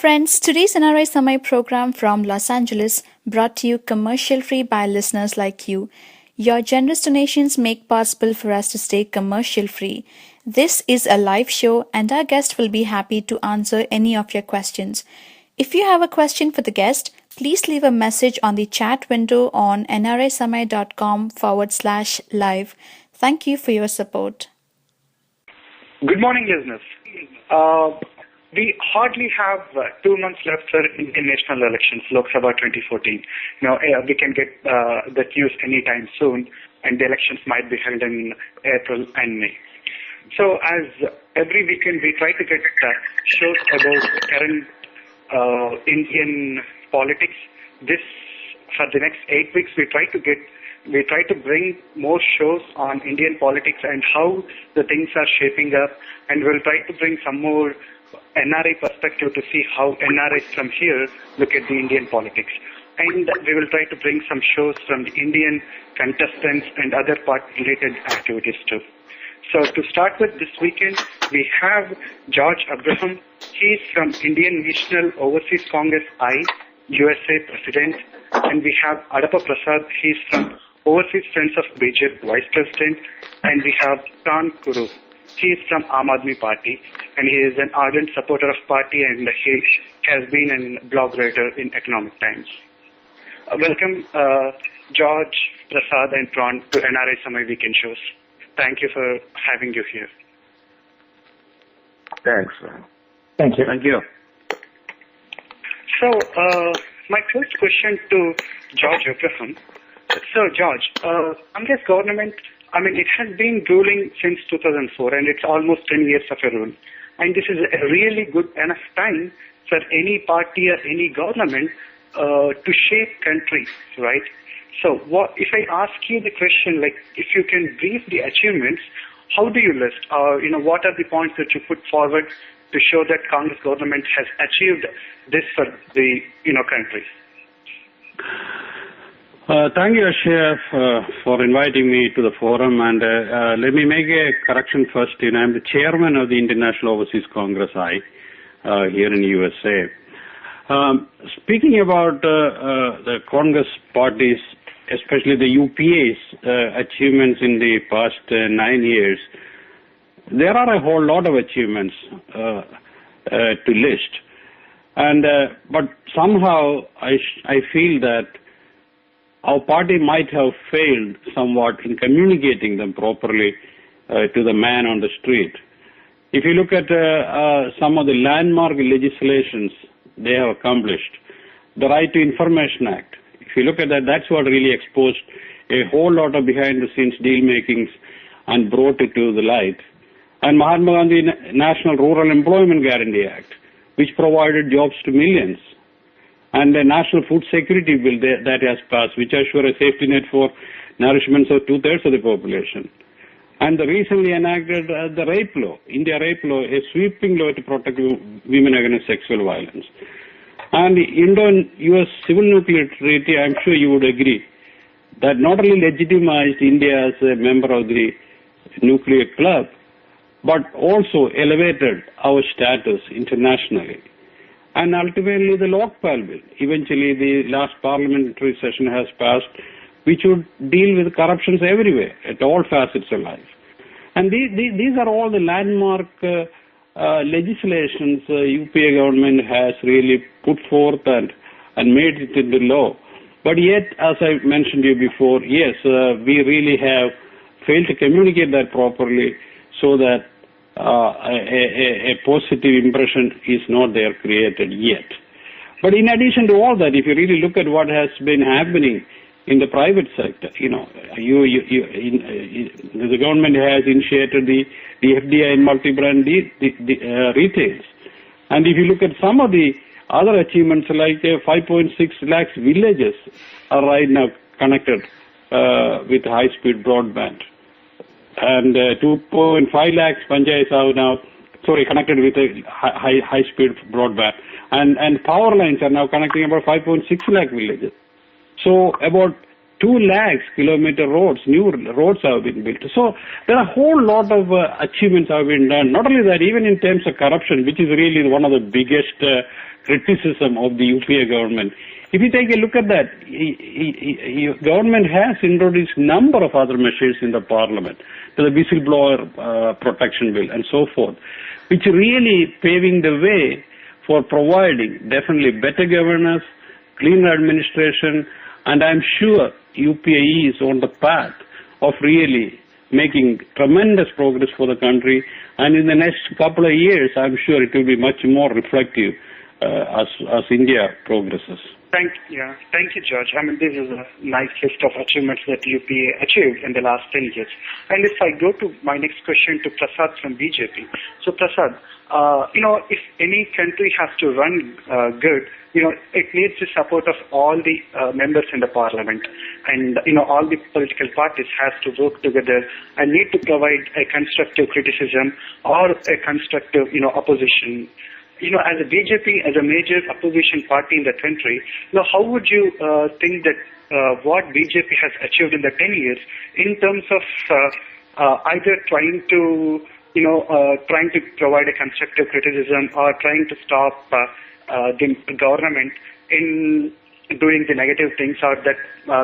friends, today's NRI Summit program from Los Angeles brought to you commercial free by listeners like you. Your generous donations make possible for us to stay commercial free. This is a live show and our guest will be happy to answer any of your questions. If you have a question for the guest, please leave a message on the chat window on nrisummit.com/live. Thank you for your support. Good morning, listeners. We hardly have 2 months left for Indian national elections, Lok Sabha 2014. Now, we can get that news anytime soon, and the elections might be held in April and May. So, as every weekend we try to get shows about current Indian politics, for the next 8 weeks we try to bring more shows on Indian politics and how the things are shaping up, and we'll try to bring some more NRI perspective to see how NRIs from here look at the Indian politics. And we will try to bring some shows from the Indian contestants and other part-related activities too. So to start with this weekend, we have George Abraham. He is from Indian National Overseas Congress I, USA President. And we have Adapa Prasad. He is from Overseas Friends of BJP Vice President. And we have Pran Kurup. He is from Aam Aadmi Party, and he is an ardent supporter of party, and he has been a blog writer in Economic Times. Welcome, George, Prasad, and Pran to NRI Summit Weekend Shows. Thank you for having you here. Thanks. Thank you. Thank you. So, my first question to George Abraham. So, George, Congress government, it has been ruling since 2004, and it's almost 10 years of a rule. And this is a really good enough time for any party or any government to shape country, right? So if I ask you the question, like, if you can brief the achievements, how do you list? What are the points that you put forward to show that Congress government has achieved this for the, country? Thank you, Ashia, for inviting me to the forum. And let me make a correction first. I'm the chairman of the International Overseas Congress I here in USA. Speaking about the Congress parties, especially the UPA's achievements in the past 9 years, there are a whole lot of achievements to list. And but somehow I feel that our party might have failed somewhat in communicating them properly to the man on the street. If you look at some of the landmark legislations they have accomplished, the Right to Information Act, if you look at that, that's what really exposed a whole lot of behind-the-scenes deal-makings and brought it to the light. And Mahatma Gandhi National Rural Employment Guarantee Act, which provided jobs to millions. And the National Food Security Bill that has passed, which assure a safety net for nourishment of 2/3 of the population. And the recently enacted the rape law, India rape law, a sweeping law to protect women against sexual violence. And the Indo-US Civil Nuclear Treaty, I'm sure you would agree, that not only legitimized India as a member of the nuclear club, but also elevated our status internationally. And ultimately the Lokpal bill, eventually the last parliamentary session has passed, which would deal with corruptions everywhere, at all facets of life. And these are all the landmark legislations UPA government has really put forth and made it into law. But yet, as I mentioned to you before, yes, we really have failed to communicate that properly so that a positive impression is not there created yet. But in addition to all that, if you really look at what has been happening in the private sector, the government has initiated the FDI in multi-brand retails. And if you look at some of the other achievements, like 5.6 lakhs villages are right now connected with high-speed broadband. And 2.5 lakhs panchayats are now, connected with a high-speed broadband. And power lines are now connecting about 5.6 lakh villages. So about 2 lakhs kilometer roads, new roads have been built. So there are a whole lot of achievements have been done. Not only that, even in terms of corruption, which is really one of the biggest criticism of the UPA government. If you take a look at that, government has introduced number of other measures in the parliament, the whistleblower protection bill and so forth, which really paving the way for providing definitely better governance, cleaner administration, and I'm sure UPA is on the path of really making tremendous progress for the country, and in the next couple of years, I'm sure it will be much more reflective as India progresses. Thank you, George. I mean, this is a nice list of achievements that UPA achieved in the last 10 years. And if I go to my next question to Prasad from BJP. So, Prasad, if any country has to run good, it needs the support of all the members in the parliament, and all the political parties has to work together and need to provide a constructive criticism or a constructive, opposition. As a BJP, as a major opposition party in the country, how would you think that what BJP has achieved in the 10 years in terms of either trying to provide a constructive criticism or trying to stop the government in doing the negative things or that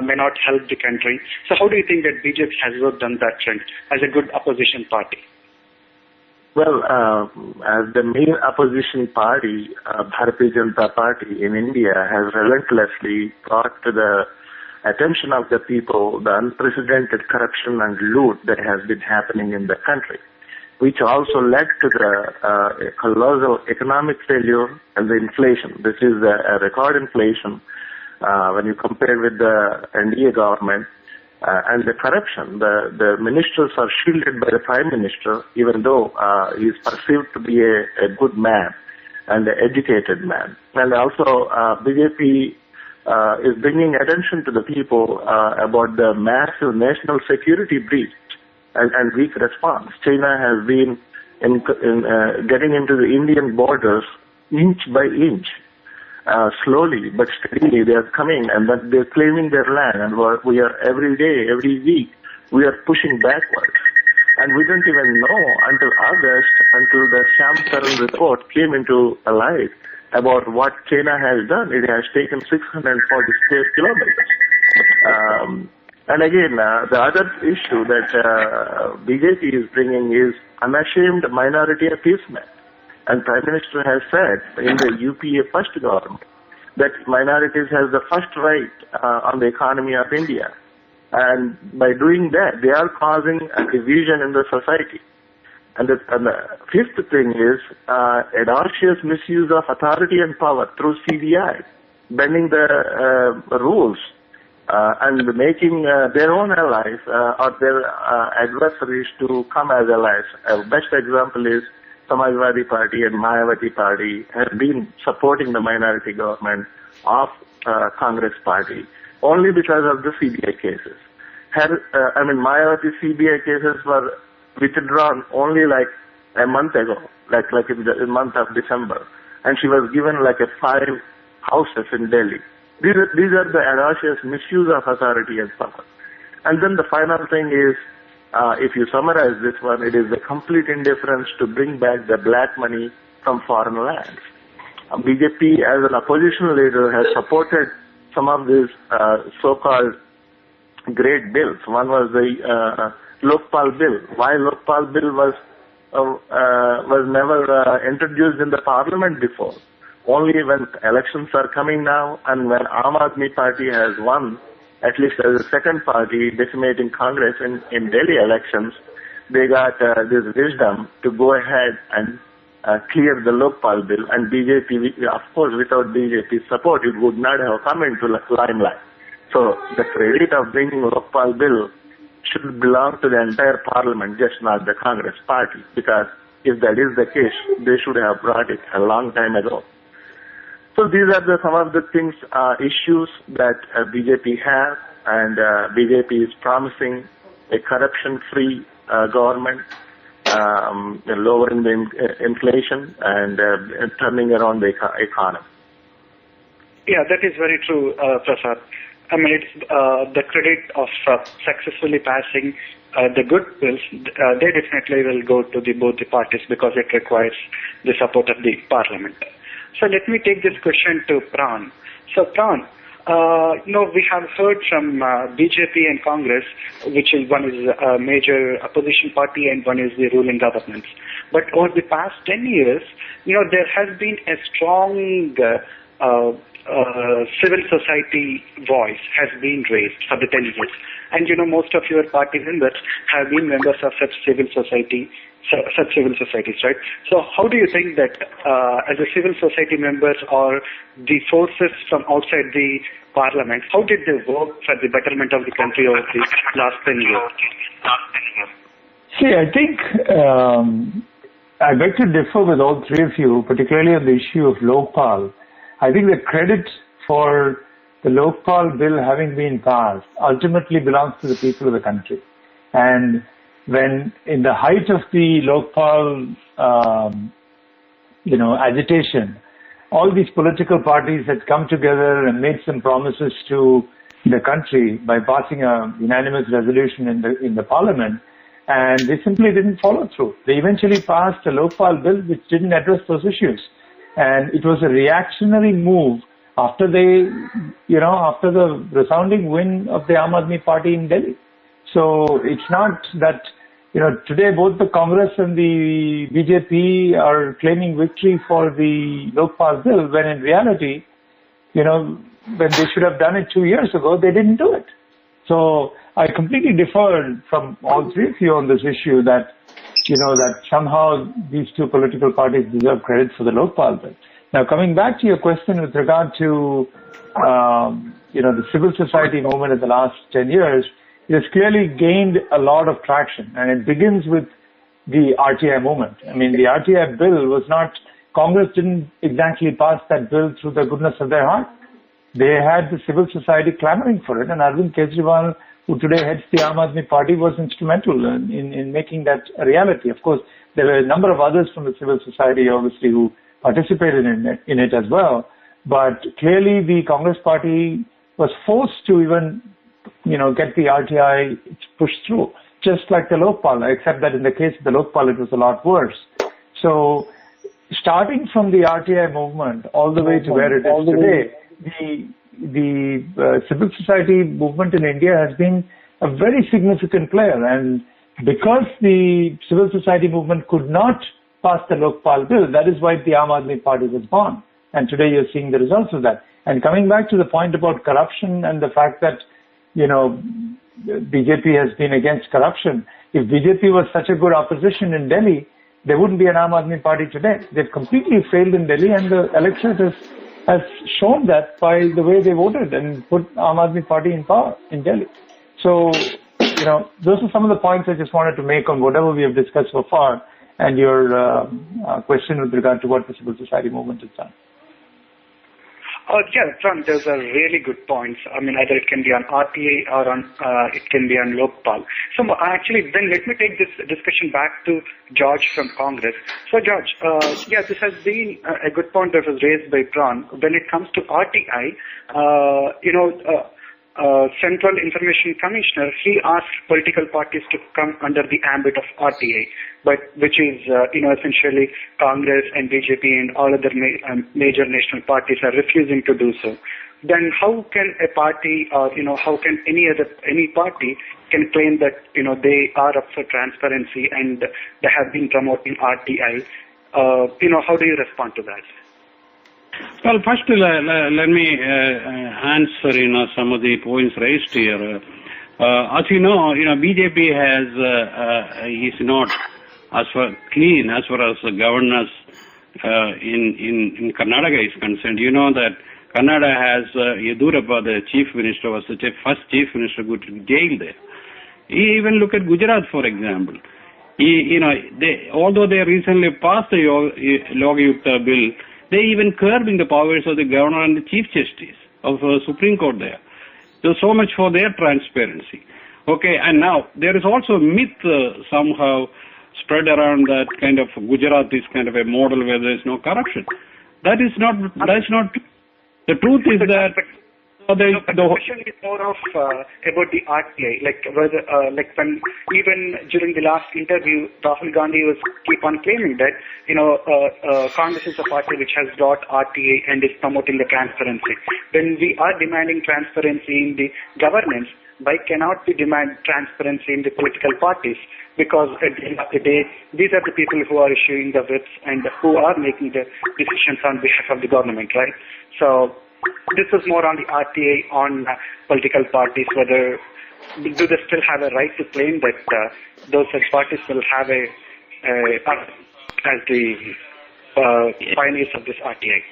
may not help the country? So how do you think that BJP has worked on that front as a good opposition party? Well, as the main opposition party, Bharatiya Janata Party in India has relentlessly brought to the attention of the people the unprecedented corruption and loot that has been happening in the country, which also led to the colossal economic failure and the inflation. This is a record inflation when you compare with the NDA government. And the corruption, the ministers are shielded by the Prime Minister, even though he is perceived to be a good man and an educated man. And also, BJP is bringing attention to the people about the massive national security breach and weak response. China has been getting into the Indian borders inch by inch. Slowly but steadily they are coming, and that they're claiming their land, and we are every day, every week, we are pushing backwards. And we don't even know until August, until the Shyam Saran report came into light about what China has done. It has taken 640 square kilometers. And again, the other issue that BJP is bringing is unashamed minority appeasement. And Prime Minister has said in the UPA first government that minorities has the first right on the economy of India. And by doing that, they are causing a division in the society. And the fifth thing is audacious misuse of authority and power through CBI, bending the rules and making their own allies or their adversaries to come as allies. A best example is Samajwadi Party and Mayawati Party have been supporting the minority government of Congress Party only because of the CBI cases. Mayawati CBI cases were withdrawn only like a month ago, like in the month of December, and she was given like 5 houses in Delhi. These are the audacious misuse of authority and power. And then the final thing is, if you summarize this one, it is the complete indifference to bring back the black money from foreign lands. BJP as an opposition leader has supported some of these so-called great bills. One was the Lokpal bill. Why Lokpal bill was never introduced in the parliament before? Only when elections are coming now and when Aam Aadmi Party has won, at least as a second party decimating Congress in Delhi elections, they got this wisdom to go ahead and clear the Lokpal bill. And BJP, of course, without BJP's support, it would not have come into limelight. So the credit of bringing Lokpal bill should belong to the entire parliament, just not the Congress party, because if that is the case, they should have brought it a long time ago. So these are some of the things, issues that BJP has, and BJP is promising a corruption-free government, lowering the inflation and turning around the economy. Yeah, that is very true, Prasad. I mean, it's the credit of successfully passing the good bills. They definitely will go to both the parties because it requires the support of the parliament. So let me take this question to Pran. So Pran, we have heard from BJP and Congress, which is one is a major opposition party and one is the ruling government. But over the past 10 years, there has been a strong civil society voice has been raised for the 10 years. And most of your party members have been members of such civil societies, right? So how do you think that as a civil society members or the forces from outside the parliament, how did they work for the betterment of the country over the last 10 years? See, I think I beg to differ with all three of you, particularly on the issue of Lokpal. I think the credit for the Lokpal bill having been passed ultimately belongs to the people of the country. And when in the height of the Lokpal, agitation, all these political parties had come together and made some promises to the country by passing a unanimous resolution in the parliament, and they simply didn't follow through. They eventually passed a Lokpal bill which didn't address those issues. And it was a reactionary move after the resounding win of the Aam Aadmi party in Delhi. So it's not that, today both the Congress and the BJP are claiming victory for the Lokpal bill, when in reality, when they should have done it 2 years ago, they didn't do it. So I completely differ from all three of you on this issue that somehow these two political parties deserve credit for the Lokpal bill. Now, coming back to your question with regard to, the civil society movement in the last 10 years, it has clearly gained a lot of traction, and it begins with the RTI movement. I mean, the RTI bill was not, Congress didn't exactly pass that bill through the goodness of their heart. They had the civil society clamoring for it, and Arvind Kejriwal, who today heads the Aam Aadmi party, was instrumental in making that a reality. Of course, there were a number of others from the civil society, obviously, who participated in it as well. But clearly, the Congress party was forced to even, get the RTI pushed through, just like the Lokpal, except that in the case of the Lokpal, it was a lot worse. So, starting from the RTI movement all the way to where it is today, the civil society movement in India has been a very significant player, and because the civil society movement could not pass the Lokpal bill, that is why the Aam Aadmi party was born, and today you're seeing the results of that. And coming back to the point about corruption and the fact that BJP has been against corruption, if BJP was such a good opposition in Delhi, there wouldn't be an Aam Aadmi party today. They've completely failed in Delhi, and the electorate has shown that by the way they voted and put Aam Aadmi party in power in Delhi. So, those are some of the points I just wanted to make on whatever we have discussed so far, and your question with regard to what the civil society movement has done. Yeah, Pran, those are really good points. I mean, either it can be on RTA or it can be on Lokpal. So actually, then let me take this discussion back to George from Congress. So George, this has been a good point that was raised by Pran. When it comes to RTI, Central Information Commissioner, he asked political parties to come under the ambit of RTA, but which is, essentially Congress and BJP and all other major national parties are refusing to do so. Then how can a party or, how can any party can claim that, they are up for transparency and they have been promoting RTI? How do you respond to that? Well, first, let me answer, some of the points raised here. As you know, BJP is not as far clean as far as the governance in Karnataka is concerned. You know that Kannada has Adapa, the chief minister, was the first chief minister go to jail there. Even look at Gujarat, for example. Although they recently passed the Logayukta bill, they even curbing the powers of the governor and the chief justice of the Supreme Court there. So much for their transparency. Okay, and now there is also a myth somehow spread around that kind of Gujarat is kind of a model where there is no corruption. That's not. The truth is that But the question is more of about the RTI, like whether, like when even during the last interview, Rahul Gandhi was keep on claiming that Congress is a party which has brought RTI and is promoting the transparency. When we are demanding transparency in the governance, why cannot we demand transparency in the political parties? Because at the end of the day, these are the people who are issuing the whips and who are making the decisions on behalf of the government, right? So this is more on the RTA on political parties, whether do they still have a right to claim that those such parties will have as the pioneers of this RTA?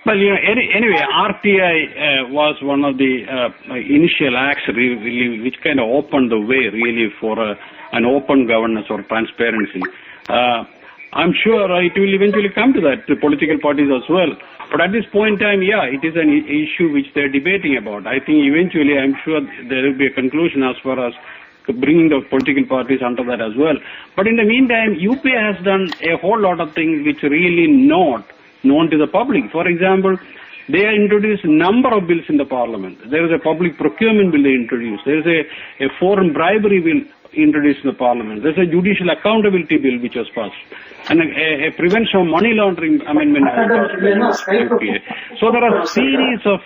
Well, anyway, RTI was one of the initial acts really, which kind of opened the way really for an open governance or transparency. I'm sure it will eventually come to that, the political parties as well. But at this point in time, yeah, it is an issue which they're debating about. I think eventually, I'm sure there will be a conclusion as far as bringing the political parties under that as well. But in the meantime, UPA has done a whole lot of things which really not known to the public. For example, they introduced a number of bills in the parliament. There is a public procurement bill they introduced. There is a foreign bribery bill introduced in the parliament. There is a judicial accountability bill which was passed. And a prevention of money laundering amendment. So there are a series of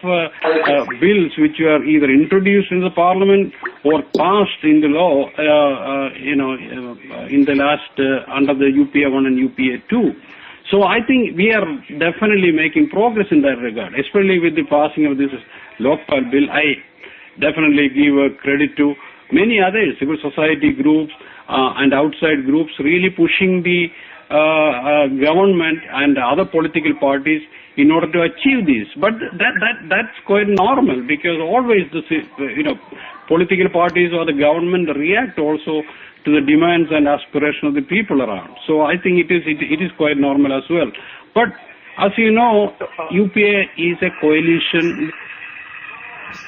bills which were either introduced in the parliament or passed in the law, in the last, under the UPA 1 and UPA 2. So I think we are definitely making progress in that regard, especially with the passing of this Lokpal bill. I definitely give credit to many other civil society groups and outside groups really pushing the government and other political parties in order to achieve this. But that's quite normal, because always political parties or the government react also to the demands and aspirations of the people around. So I think it is quite normal as well. But as you know, UPA is a coalition.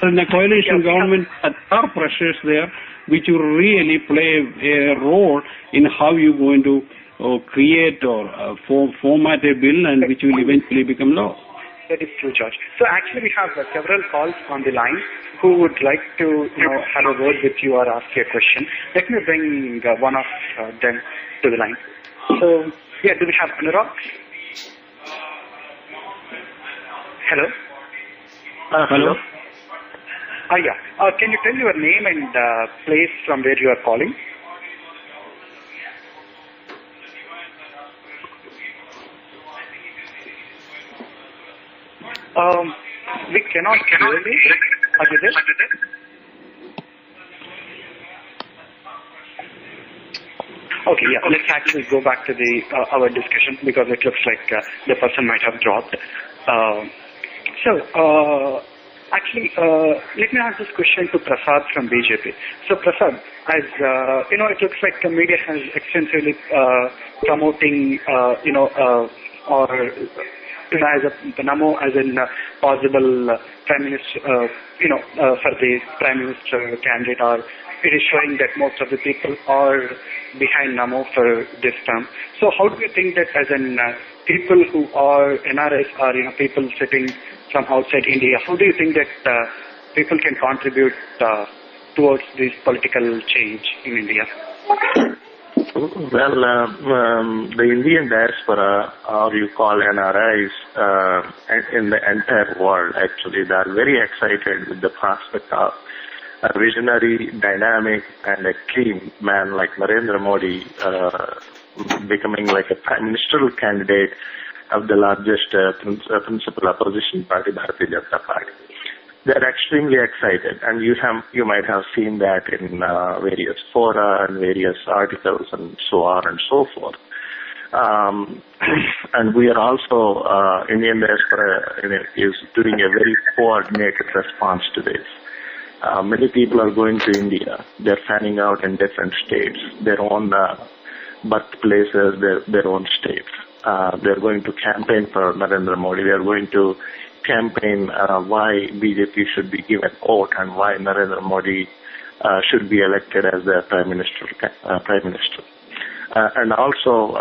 In a coalition government, there are pressures there which will really play a role in how you're going to create or format a bill, and which will eventually become law. That is true, George. So actually we have several calls on the line who would like to have a word with you or ask you a question. Let me bring one of them to the line. So, yeah, do we have Anurag? Hello? Hello? Yeah. Can you tell your name and place from where you are calling? We cannot hear you. Are you there? Okay, yeah. Let's actually go back to our discussion, because it looks like the person might have dropped. Actually, let me ask this question to Prasad from BJP. So, Prasad, as it looks like the media has extensively promoting, as a Namo as in possible prime minister, for the prime minister candidate, or it is showing that most of the people are behind Namo for this term. So how do you think that as in people who are NRIs or people sitting from outside India, how do you think that people can contribute towards this political change in India? Well, the Indian diaspora, or you call NRIs, in the entire world, actually, they are very excited with the prospect of a visionary, dynamic, and a clean man like Narendra Modi becoming like a prime ministerial candidate of the largest principal opposition party, Bharatiya Janata Party. They're extremely excited, and you might have seen that in various fora and various articles and so on and so forth. And we are also, Indian diaspora is doing a very coordinated response to this. Many people are going to India. They're fanning out in different states, their own birthplaces, their own states. They're going to campaign for Narendra Modi. They're going to campaign why BJP should be given vote and why Narendra Modi should be elected as their prime minister. And also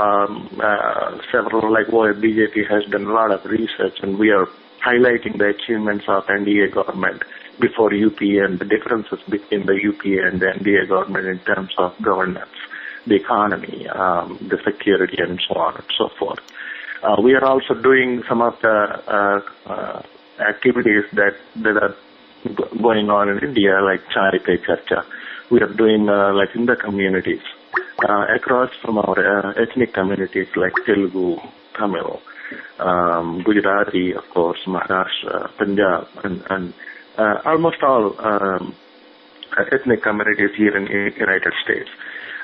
several, like BJP has done a lot of research, and we are highlighting the achievements of NDA government before UPA and the differences between the UPA and the NDA government in terms of governance, the economy, the security, and so on and so forth. We are also doing some of the activities that are going on in India, like Chai Pe Charcha. We are doing like in the communities, across from our ethnic communities like Telugu, Tamil, Gujarati, of course, Maharashtra, Punjab, and almost all ethnic communities here in the United States.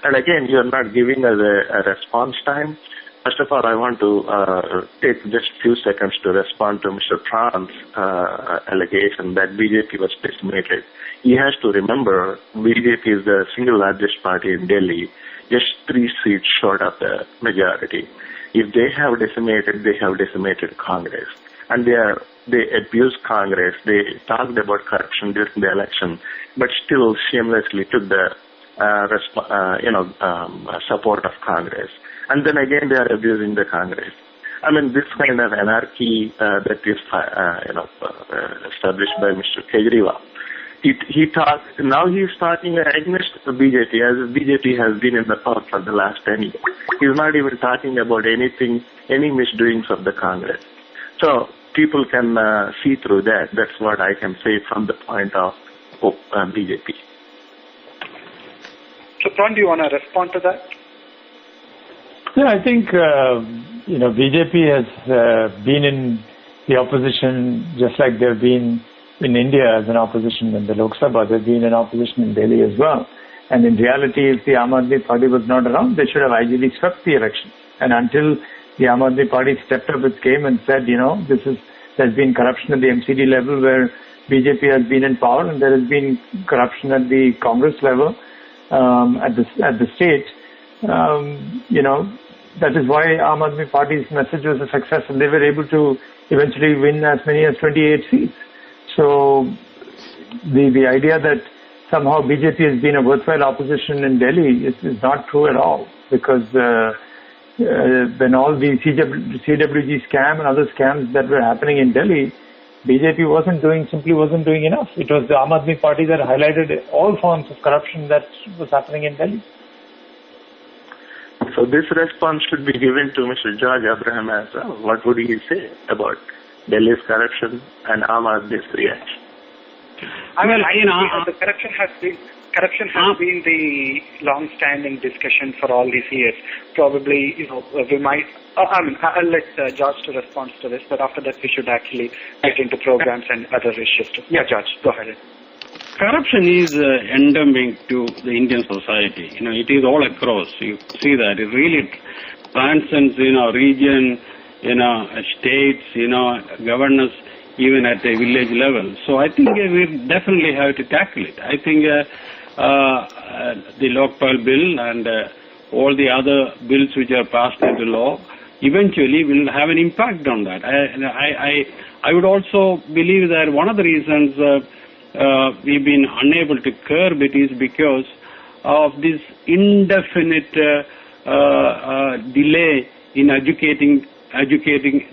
And again, you are not giving us a response time. First of all, I want to take just a few seconds to respond to Mr. Pran's allegation that BJP was decimated. He has to remember BJP is the single largest party in Delhi, just 3 seats short of the majority. If they have decimated Congress. And they abused Congress. They talked about corruption during the election, but still shamelessly took the support of Congress. And then again, they are abusing the Congress. I mean, this kind of anarchy that is established by Mr. Kejriwal. Now he is talking against the BJP, as BJP has been in the power for the last 10 years. He's not even talking about anything, any misdoings of the Congress. So people can see through that. That's what I can say from the point of BJP. So, Pran, do you want to respond to that? Yeah, I think, BJP has been in the opposition just like they've been in India as an opposition in the Lok Sabha. They've been in opposition in Delhi as well. And in reality, if the Aam Aadmi Party was not around, they should have ideally swept the election. And until the Aam Aadmi Party stepped up its game and said, there's been corruption at the MCD level where BJP has been in power, and there has been corruption at the Congress level, at the state. That is why Aam Aadmi Party's message was a success, and they were able to eventually win as many as 28 seats. So the idea that somehow BJP has been a worthwhile opposition in Delhi is not true at all, because when all the CWG scam and other scams that were happening in Delhi, BJP simply wasn't doing enough. It was the Aam Aadmi Party that highlighted all forms of corruption that was happening in Delhi. So this response should be given to Mr. George Abraham as well. What would he say about Delhi's corruption and Aam Aadmi's reaction? The corruption has been the long-standing discussion for all these years. Probably, we might. I'll let George to respond to this, but after that, we should actually get into programs and other issues too. Yeah, George, go ahead. Corruption is endemic to the Indian society. It is all across. You see that it really transcends, region, states, governors, even at a village level. So I think we definitely have to tackle it. I think the Lokpal bill and all the other bills which are passed into law eventually will have an impact on that. I would also believe that one of the reasons we've been unable to curb it is because of this indefinite delay in adjudicating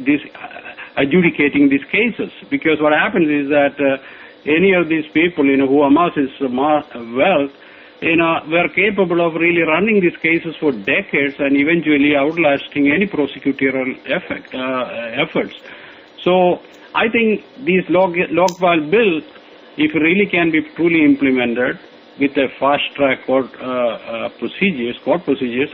these cases. Because what happens is that any of these people, who amasses wealth, were capable of really running these cases for decades and eventually outlasting any prosecutorial efforts. So I think these Lokpal bill, if it really can be truly implemented with a fast-track court procedures,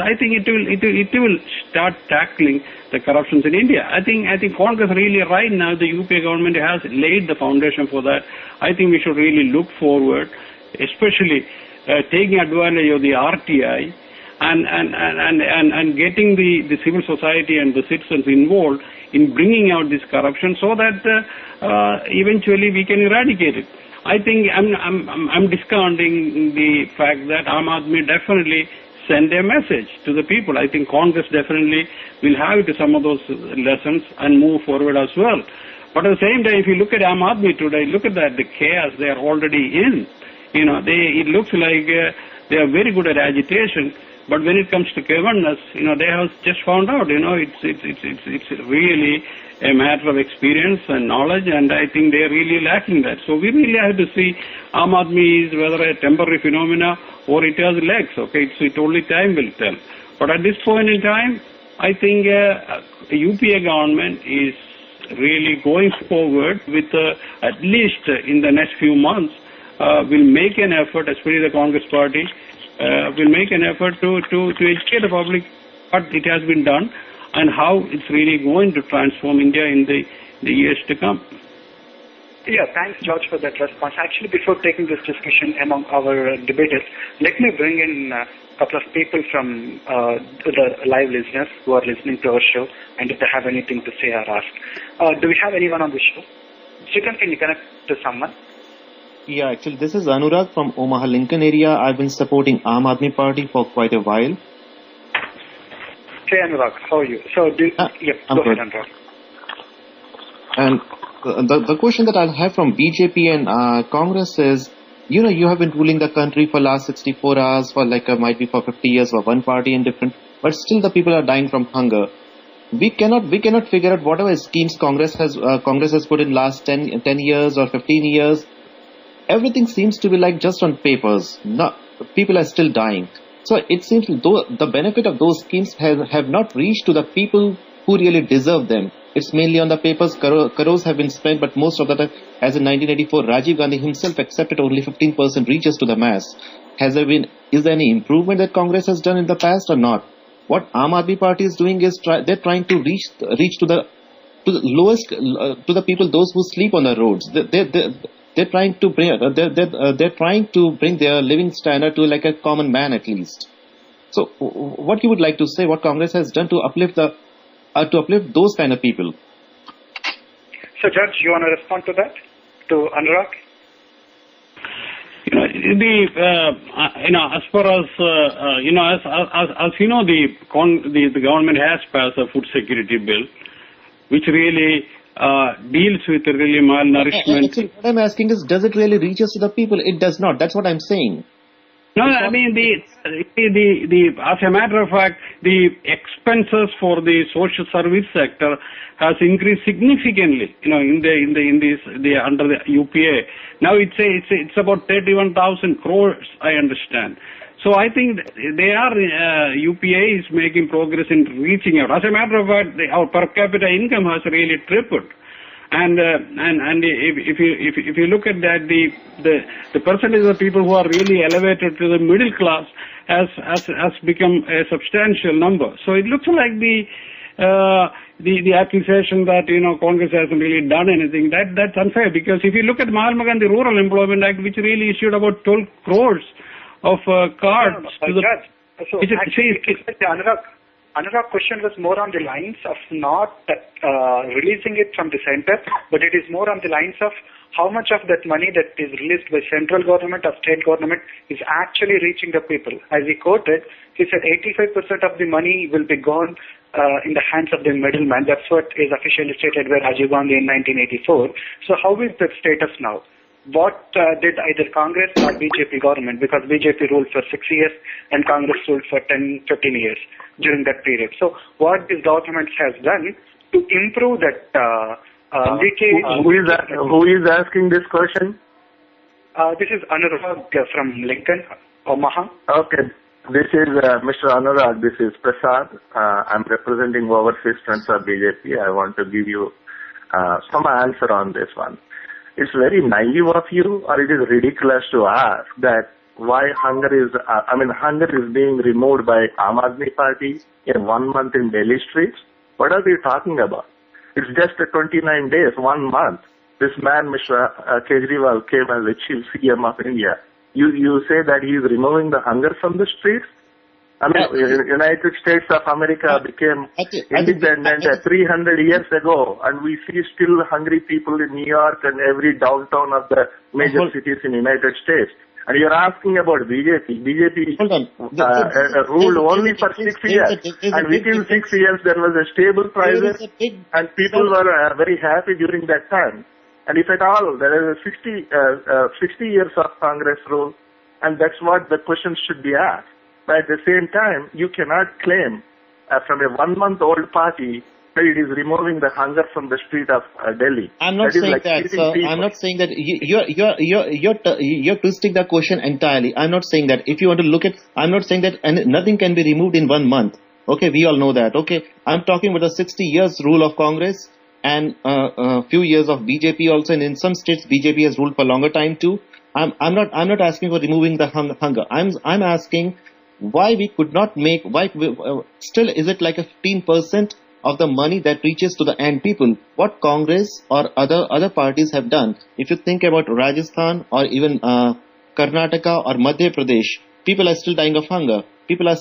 I think it will start tackling the corruptions in India. I think Congress really right now, the UPA government has laid the foundation for that. I think we should really look forward, especially taking advantage of the RTI and getting the civil society and the citizens involved in bringing out this corruption so that eventually we can eradicate it. I think I'm discounting the fact that Aam Aadmi definitely send a message to the people. I think Congress definitely will have to some of those lessons and move forward as well. But at the same time, if you look at Aam Aadmi today, look at that, the chaos they are already in. It looks like they are very good at agitation, but when it comes to governance, they have just found out, it's really a matter of experience and knowledge, and I think they are really lacking that. So we really have to see Aam Aadmi is whether a temporary phenomena or it has legs. Okay, it only time will tell. But at this point in time, I think the UPA government is really going forward with at least in the next few months will make an effort, especially the Congress party, will make an effort to educate the public what it has been done and how it's really going to transform India in the years to come. Yeah, thanks, George, for that response. Actually, before taking this discussion among our debaters, let me bring in a couple of people from the live listeners who are listening to our show, and if they have anything to say or ask. Do we have anyone on the show? Chikan, can you connect to someone? Yeah, actually, this is Anurag from Omaha, Lincoln area. I've been supporting Aam Aadmi Party for quite a while. Hey, Anurag, how are you? So, go ahead, Anurag. And the question that I'll have from BJP and Congress is, you have been ruling the country for last 64 hours, for might be for 50 years for one party and different, but still the people are dying from hunger. We cannot figure out whatever schemes Congress has put in last 10 years or 15 years. Everything seems to be just on papers. No, people are still dying. So it seems though the benefit of those schemes have not reached to the people who really deserve them. It's mainly on the papers. Crores have been spent, but most of the time, as in 1984, Rajiv Gandhi himself accepted only 15% reaches to the mass. Is there any improvement that Congress has done in the past or not? What Aam Aadmi Party is doing is they're trying to reach to the lowest to the people, those who sleep on the roads. They're trying to bring their living standard to a common man at least. So, what you would like to say? What Congress has done to uplift those kind of people? So, Judge, you want to respond to that, to Anurag? As far as the government has passed a food security bill, which really deals with really malnourishment. Actually, what I'm asking is, does it really reach us to the people? It does not. That's what I'm saying. No, I mean as a matter of fact, the expenses for the social service sector has increased significantly. Under the UPA. Now it's about 31,000 crores. I understand. So I think UPA is making progress in reaching out. As a matter of fact, our per capita income has really tripled. And if you look at that, the percentage of people who are really elevated to the middle class has become a substantial number. So it looks like the accusation that Congress hasn't really done anything, that's unfair, because if you look at Mahatma Gandhi Rural Employment Act, which really issued about 12 crores of cards to the Judge. So Anurag question was more on the lines of not releasing it from the center, but it is more on the lines of how much of that money that is released by central government or state government is actually reaching the people. As he quoted, he said 85% of the money will be gone in the hands of the middleman. That's what is officially stated by Rajiv Gandhi in 1984. So how is that status now? What did either Congress or BJP government, because BJP ruled for 6 years and Congress ruled for 10, 15 years during that period. So what this government has done to improve that leakage. Who is asking this question? This is Anurag from Lincoln, Omaha. Okay. This is Mr. Anurag. This is Prasad. I'm representing overseas friends of BJP. I want to give you some answer on this one. It's very naive of you, or it is ridiculous to ask that why hunger is being removed by Aam Aadmi Party in 1 month in Delhi streets. What are we talking about? It's just 29 days, 1 month. This man, Mr. Kejriwal, came as the chief CM of India. You say that he is removing the hunger from the streets? United States of America became independent 300 years ago, and we see still hungry people in New York and every downtown of the major cities in United States. And you're asking about BJP. BJP ruled only for 6 years, and within 6 years there was a stable prices, and people were very happy during that time. And if at all, there is 60 years of Congress rule, and that's what the question should be asked. But at the same time, you cannot claim from a 1 month old party It is removing the hunger from the street of Delhi. I'm not saying that, sir. I'm not saying that. You're twisting the question entirely. I'm not saying that. If you want to look at, I'm not saying that, and nothing can be removed in 1 month. Okay, we all know that. Okay, I'm talking about the 60 years rule of Congress and a few years of BJP also, and in some states BJP has ruled for longer time too. I'm not asking for removing the hunger. I'm asking why we could not make, still is it like a 15% of the money that reaches to the end people? What Congress or other parties have done? If you think about Rajasthan or even Karnataka or Madhya Pradesh, people are still dying of hunger. People are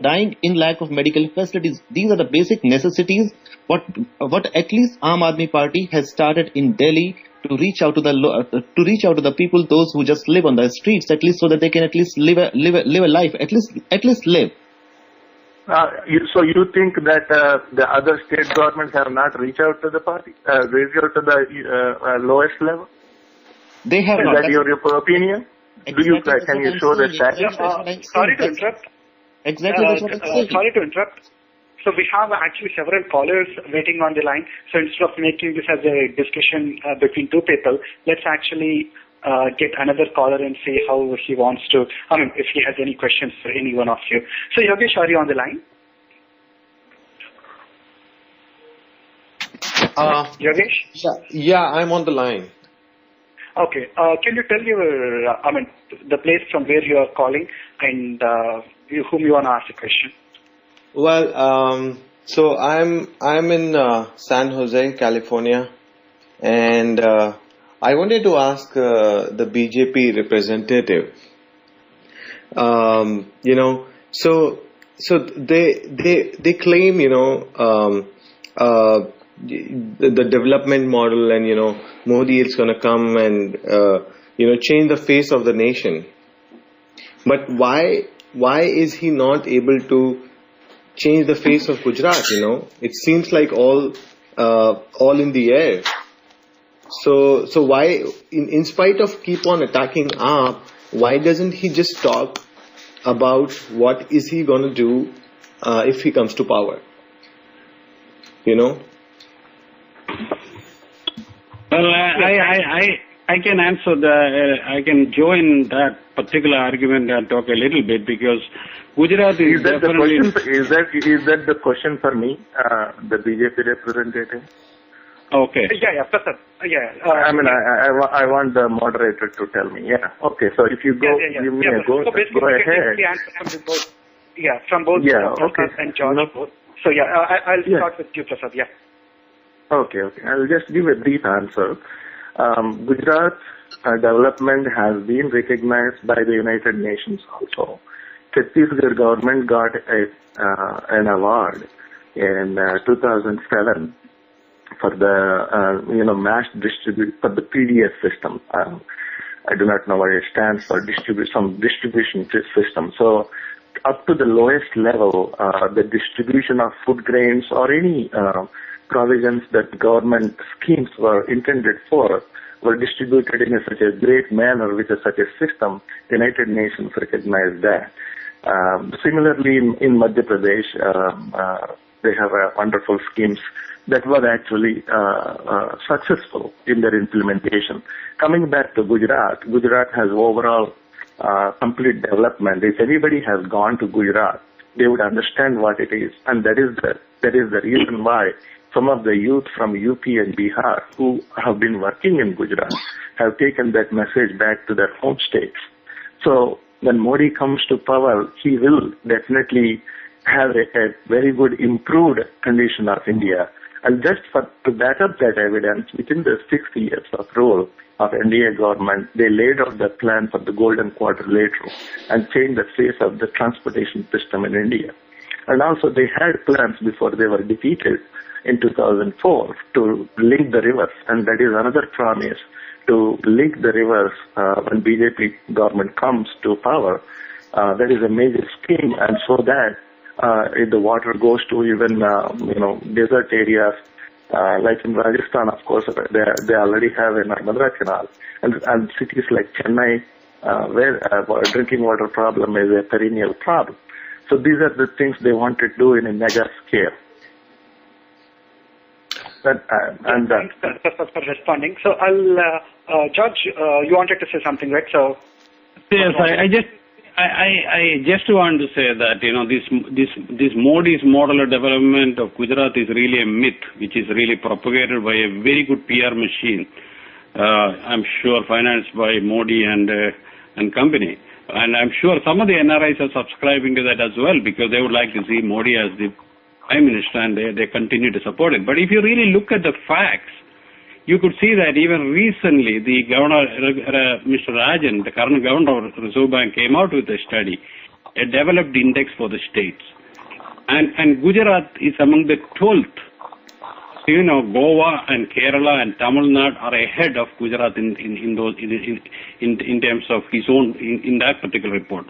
dying in lack of medical facilities. These are the basic necessities. What at least Aam Aadmi Party has started in Delhi to reach out to the people, those who just live on the streets, at least so that they can at least live a life, at least live. So you think that the other state governments have not reached out to the party, reached out to the lowest level? They have not. Is that your opinion? Exactly. Can you show the stats? Sorry to interrupt. Exactly, that's what I'm saying. Sorry to interrupt. So we have actually several callers waiting on the line. So instead of making this as a discussion between two people, let's actually get another caller and see how he wants to, if he has any questions for any one of you. So Yogesh, are you on the line? Yogesh? Yeah, I'm on the line. Okay. Can you tell your, the place from where you are calling and whom you want to ask a question? Well, so I'm in San Jose, California, and I wanted to ask the BJP representative. So they claim the development model, and Modi is going to come and change the face of the nation. But why is he not able to change the face of Gujarat? It seems like all in the air. So why, in spite of keep on attacking AAP, why doesn't he just talk about what is he going to do if he comes to power? Well, I can answer I can join that particular argument and talk a little bit, because Gujarat is definitely... Is that the question for me, the BJP representative? Okay. Yeah, Prasad. I want the moderator to tell me. Yeah. Okay. So if you go, give me a go. So basically, go ahead. From both. Yeah. Prasad Okay. and George both. So I'll start with you, Prasad. Yeah. Okay. I'll just give a brief answer. Gujarat's development has been recognized by the United Nations also. Chhattisgarh government got an award in 2007 for the mass distribute for the PDS system. I do not know what it stands for. Some distribution system. So up to the lowest level, the distribution of food grains or any provisions that government schemes were intended for were distributed in such a great manner with such a system. The United Nations recognized that. Similarly, in Madhya Pradesh, they have wonderful schemes that were actually successful in their implementation. Coming back to Gujarat has overall complete development. If anybody has gone to Gujarat, they would understand what it is, and that is the reason why some of the youth from UP and Bihar who have been working in Gujarat have taken that message back to their home states. So when Modi comes to power, he will definitely have a very good improved condition of India. And just to back up that evidence, within the 6 years of rule of NDA government, they laid out the plan for the Golden Quadrilateral and changed the face of the transportation system in India. And also they had plans before they were defeated in 2004 to link the rivers, and that is another promise to link the rivers when BJP government comes to power. That is a major scheme, and so that if the water goes to even desert areas like in Rajasthan, of course, they already have a Narmada canal, and cities like Chennai where drinking water problem is a perennial problem. So these are the things they want to do in a mega scale. I'm done. Thanks, Prasad, for responding. So George, you wanted to say something, right? So yes, I just want to say that this Modi's model of development of Gujarat is really a myth, which is really propagated by a very good PR machine. I'm sure financed by Modi and company. And I'm sure some of the NRIs are subscribing to that as well because they would like to see Modi as the Prime Minister and they continue to support it. But if you really look at the facts, you could see that even recently the governor, Mr. Rajan, the current governor of the Reserve Bank, came out with a study, a developed index for the states. And Gujarat is among the 12th. Goa and Kerala and Tamil Nadu are ahead of Gujarat in terms of his own in that particular report.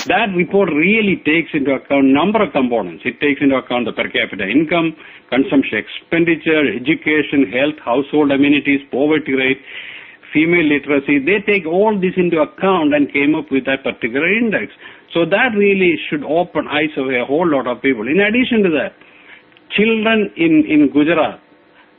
That report really takes into account a number of components. It takes into account the per capita income, consumption expenditure, education, health, household amenities, poverty rate, female literacy. They take all this into account and came up with that particular index. So that really should open eyes of a whole lot of people. In addition to that, children in Gujarat,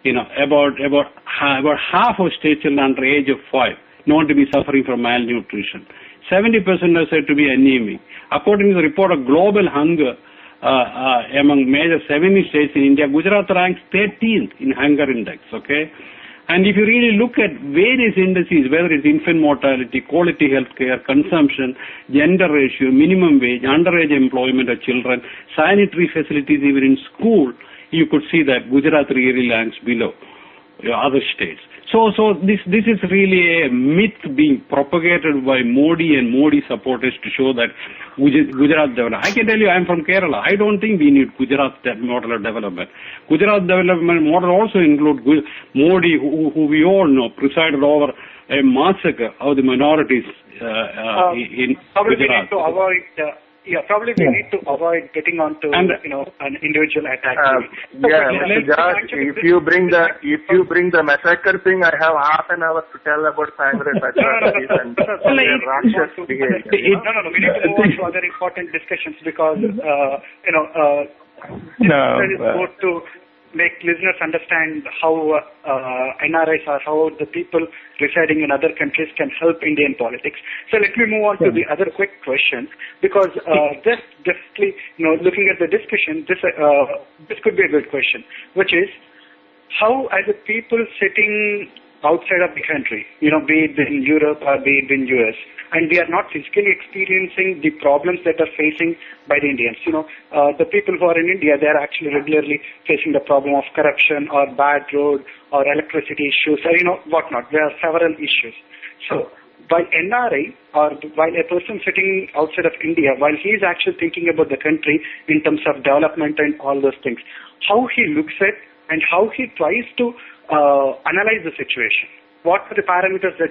about half of state children under the age of 5 known to be suffering from malnutrition. 70% are said to be anemic. According to the report of global hunger among major 70 states in India, Gujarat ranks 13th in hunger index. Okay, and if you really look at various indices, whether it's infant mortality, quality health care, consumption, gender ratio, minimum wage, underage employment of children, sanitary facilities even in school, you could see that Gujarat really ranks below other states. So this is really a myth being propagated by Modi and Modi supporters to show that Gujarat development. I can tell you, I'm from Kerala. I don't think we need Gujarat model of development. Gujarat development model also includes Modi, who we all know presided over a massacre of the minorities in Gujarat. Probably we need to avoid getting onto an individual attack. If you bring the massacre thing, I have half an hour to tell about Congress atrocities and Rakshas behavior. No. We need to move on to other important discussions because this is good to make listeners understand how NRIs or how the people residing in other countries can help Indian politics. So let me move on to the other quick question because just definitely, looking at the discussion, this could be a good question, which is how as a people sitting outside of the country, be it in Europe or be it in US, and we are not physically experiencing the problems that are facing by the Indians. The people who are in India, they are actually regularly facing the problem of corruption or bad road or electricity issues or, whatnot. There are several issues. So while NRI or while a person sitting outside of India, while he is actually thinking about the country in terms of development and all those things, how he looks at and how he tries to analyze the situation. What are the parameters that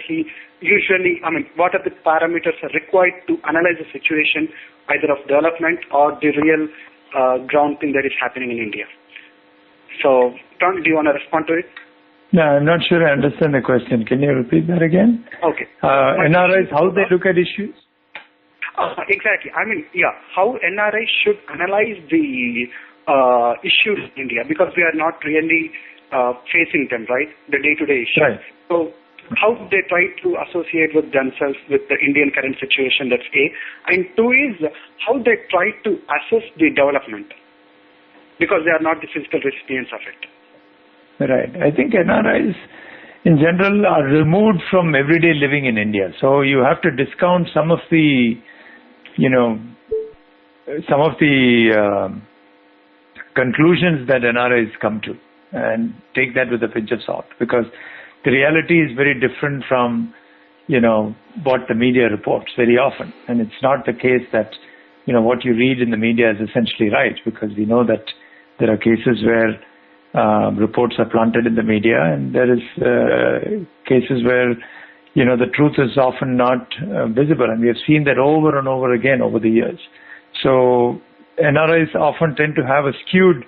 what are the parameters required to analyze the situation, either of development or the real ground thing that is happening in India? So, Tom, do you want to respond to it? No, I'm not sure I understand the question. Can you repeat that again? Okay. NRIs, how they look at issues? Exactly. How NRIs should analyze the issues in India because we are not really facing them, right? The day-to-day issues. Right. So how they try to associate with themselves with the Indian current situation, that's A. And 2 is how they try to assess the development because they are not the physical recipients of it. Right. I think NRIs in general are removed from everyday living in India. So you have to discount some of the, conclusions that NRIs come to and take that with a pinch of salt because the reality is very different from, what the media reports very often. And it's not the case that, what you read in the media is essentially right because we know that there are cases where reports are planted in the media and there is cases where, the truth is often not visible. And we have seen that over and over again over the years. So NRIs often tend to have a skewed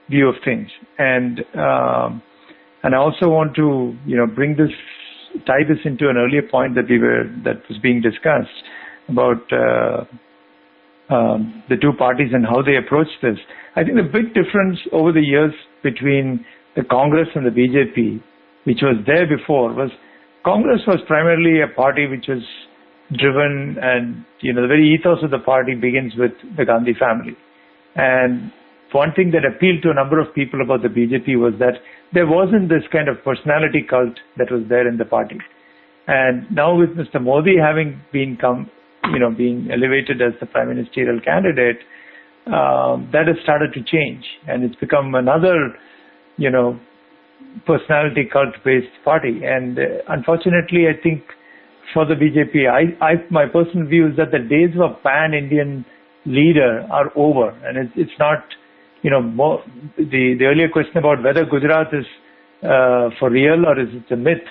view of things. And I also want to, tie this into an earlier point that was being discussed about the two parties and how they approach this. I think the big difference over the years between the Congress and the BJP, which was there before, was Congress was primarily a party which was driven, and the very ethos of the party begins with the Gandhi family. And one thing that appealed to a number of people about the BJP was that there wasn't this kind of personality cult that was there in the party. And now with Mr. Modi having being elevated as the prime ministerial candidate, that has started to change, and it's become another, personality cult-based party. And unfortunately, I think for the BJP, my personal view is that the days of a pan-Indian leader are over, and it's not, the earlier question about whether Gujarat is for real or is it a myth.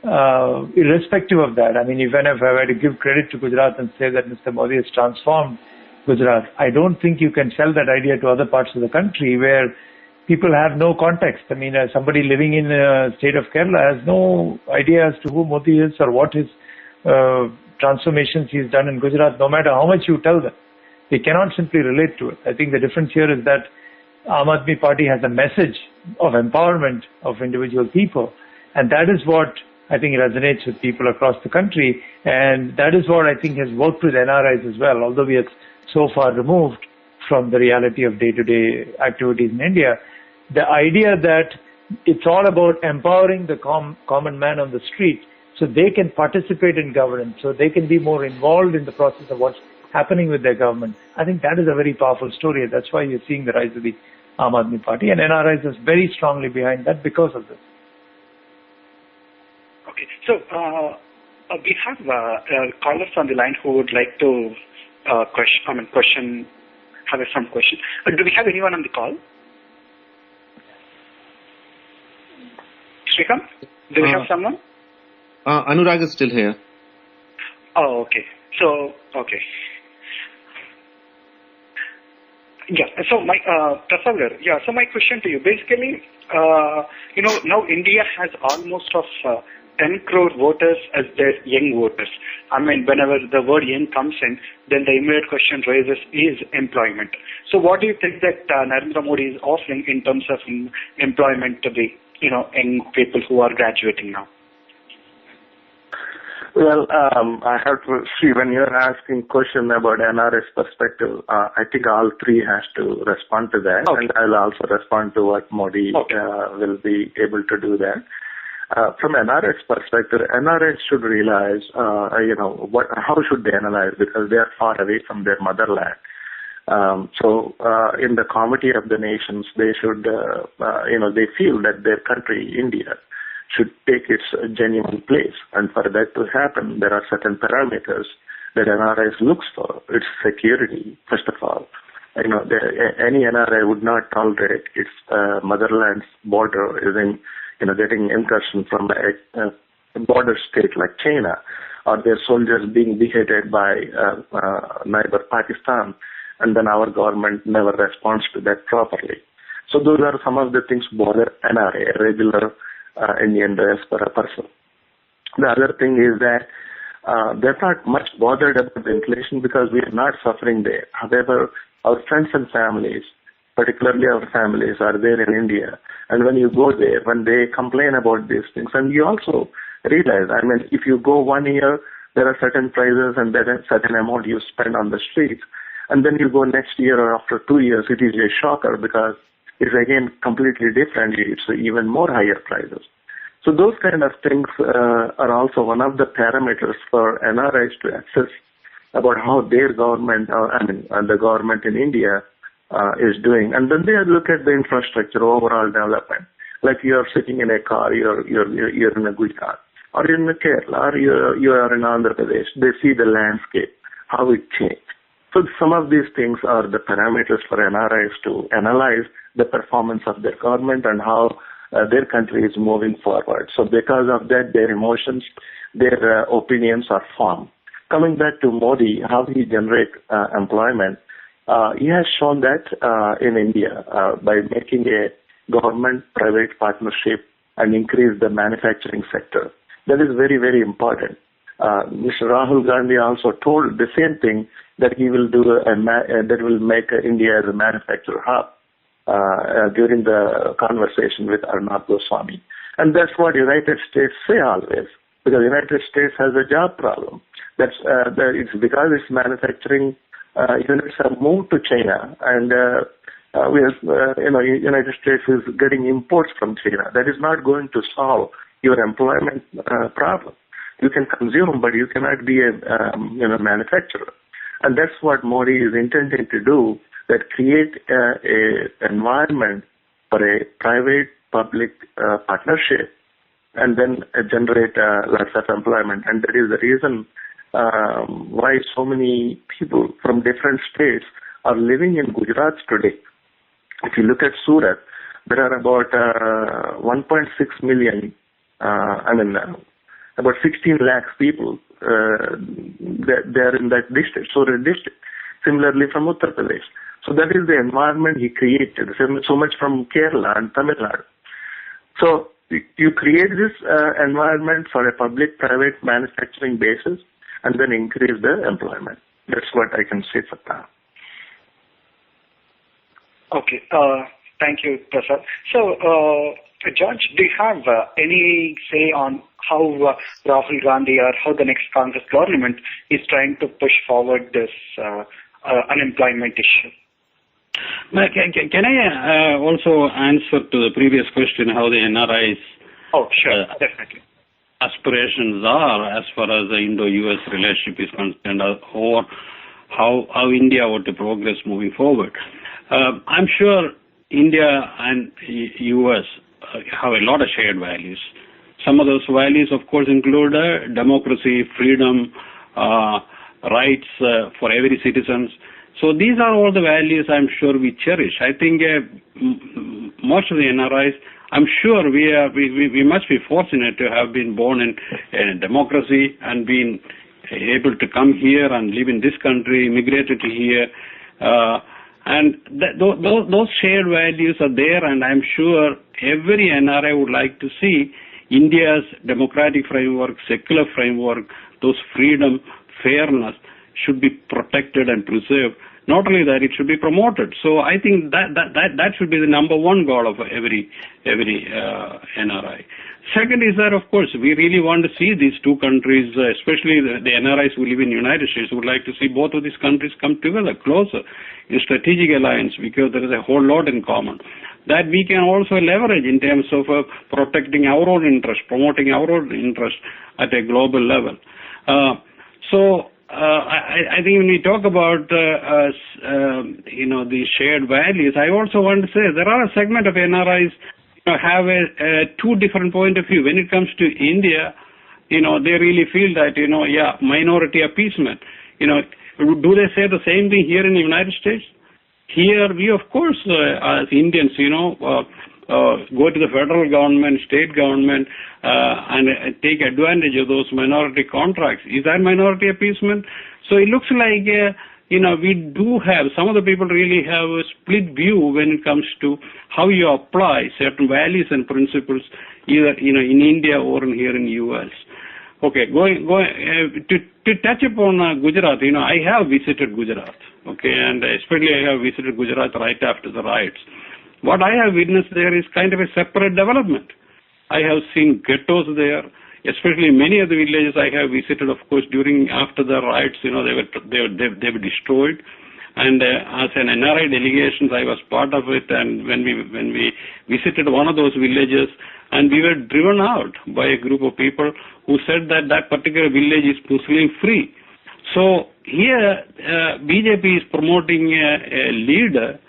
Irrespective of that, even if I were to give credit to Gujarat and say that Mr. Modi has transformed Gujarat, I don't think you can sell that idea to other parts of the country where people have no context. Somebody living in the state of Kerala has no idea as to who Modi is or what his transformations he's done in Gujarat, no matter how much you tell them. They cannot simply relate to it. I think the difference here is that Aam Aadmi Party has a message of empowerment of individual people, and that is what I think resonates with people across the country, and that is what I think has worked with NRIs as well, although we are so far removed from the reality of day-to-day activities in India. The idea that it's all about empowering the common man on the street so they can participate in governance, so they can be more involved in the process of what's happening with their government. I think that is a very powerful story. That's why you're seeing the rise of the Aam Aadmi Party, and NRIs is very strongly behind that because of this. Okay, so we have callers on the line who would like to have some question. Do we have anyone on the call? Srikanth, do we have someone? Anurag is still here. Oh, okay. So, okay. Yeah. So my Prasad, so my question to you, basically, now India has almost of 10 crore voters as their young voters. Whenever the word young comes in, then the immediate question raises is employment. So what do you think that Narendra Modi is offering in terms of employment to the young people who are graduating now? Well, I have to see, when you're asking question about NRS perspective, I think all three has to respond to that, okay. And I'll also respond to what Modi will be able to do that. From NRS perspective, NRS should realize, how should they analyze, because they are far away from their motherland. So in the comity of the nations, they should, they feel that their country, India, should take its genuine place. And for that to happen, there are certain parameters that NRIs looks for. It's security, first of all. Any NRI would not tolerate its motherland's border getting incursion from a border state like China, or their soldiers being beheaded by neighbor Pakistan, and then our government never responds to that properly. So those are some of the things bother NRA, a regular Indian diaspora person. The other thing is that they're not much bothered about the inflation because we are not suffering there. However, our friends and families, particularly our families, are there in India. And when you go there, when they complain about these things, and you also realize, if you go 1 year, there are certain prices and there is certain amount you spend on the streets. And then you go next year or after 2 years, it is a shocker because it's again completely different. It's even more higher prices. So those kind of things are also one of the parameters for NRIs to assess about how their government, the government in India is doing. And then they look at the infrastructure, overall development. Like you're sitting in a car, you're in a Gujarat, or you're in Kerala, or you are in Andhra Pradesh. They see the landscape, how it changed. So some of these things are the parameters for NRIs to analyze the performance of their government and how their country is moving forward. So because of that, their emotions, their opinions are formed. Coming back to Modi, how he generates employment, he has shown that in India by making a government-private partnership and increase the manufacturing sector. That is very, very important. Mr. Rahul Gandhi also told the same thing, that he will do that will make India as a manufacturing hub. during the conversation with Arnab Goswami. And that's what United States say always, because United States has a job problem. It's because its manufacturing units have moved to China, and United States is getting imports from China. That is not going to solve your employment problem. You can consume, but you cannot be a manufacturer. And that's what Modi is intending to do, that create an environment for a private-public partnership and then generate lots of employment. And that is the reason why so many people from different states are living in Gujarat today. If you look at Surat, there are about 1.6 million, about 16 lakhs people they're in that district, Surat district. Similarly from Uttar Pradesh. So that is the environment he created, so much from Kerala and Tamil Nadu. So you create this environment for a public-private manufacturing basis and then increase the employment. That's what I can say for now. Okay. Thank you, Prasad. So, George, do you have any say on how Rahul Gandhi or how the next Congress government is trying to push forward this unemployment issue? Can I also answer to the previous question how the NRIs definitely aspirations are as far as the Indo-US relationship is concerned, or how India ought to progress moving forward? I'm sure India and US have a lot of shared values. Some of those values, of course, include democracy, freedom, rights for every citizen. So these are all the values I'm sure we cherish. I think most of the NRIs, I'm sure we must be fortunate to have been born in a democracy and been able to come here and live in this country, immigrated to here. And those shared values are there, and I'm sure every NRI would like to see India's democratic framework, secular framework, those freedom, fairness should be protected and preserved. Not only that, it should be promoted. So I think that should be the number one goal of every NRI. Second is that, of course, we really want to see these two countries, especially the NRIs who live in the United States, would like to see both of these countries come together, closer, in strategic alliance, because there is a whole lot in common that we can also leverage in terms of protecting our own interest, promoting our own interest at a global level. I think when we talk about the shared values, I also want to say there are a segment of NRIs have a two different point of view. When it comes to India, they really feel that minority appeasement. Do they say the same thing here in the United States? Here, we of course as Indians, go to the federal government, state government, and take advantage of those minority contracts. Is that minority appeasement? So it looks like, we do have, some of the people really have a split view when it comes to how you apply certain values and principles, either, in India or here in the US. Okay, going to touch upon Gujarat, I have visited Gujarat, okay, and especially I have visited Gujarat right after the riots. What I have witnessed there is kind of a separate development. I have seen ghettos there, especially many of the villages I have visited, of course, after the riots, they were destroyed. And as an NRI delegation, I was part of it. And when we visited one of those villages, and we were driven out by a group of people who said that particular village is Muslim free. So here, BJP is promoting a leader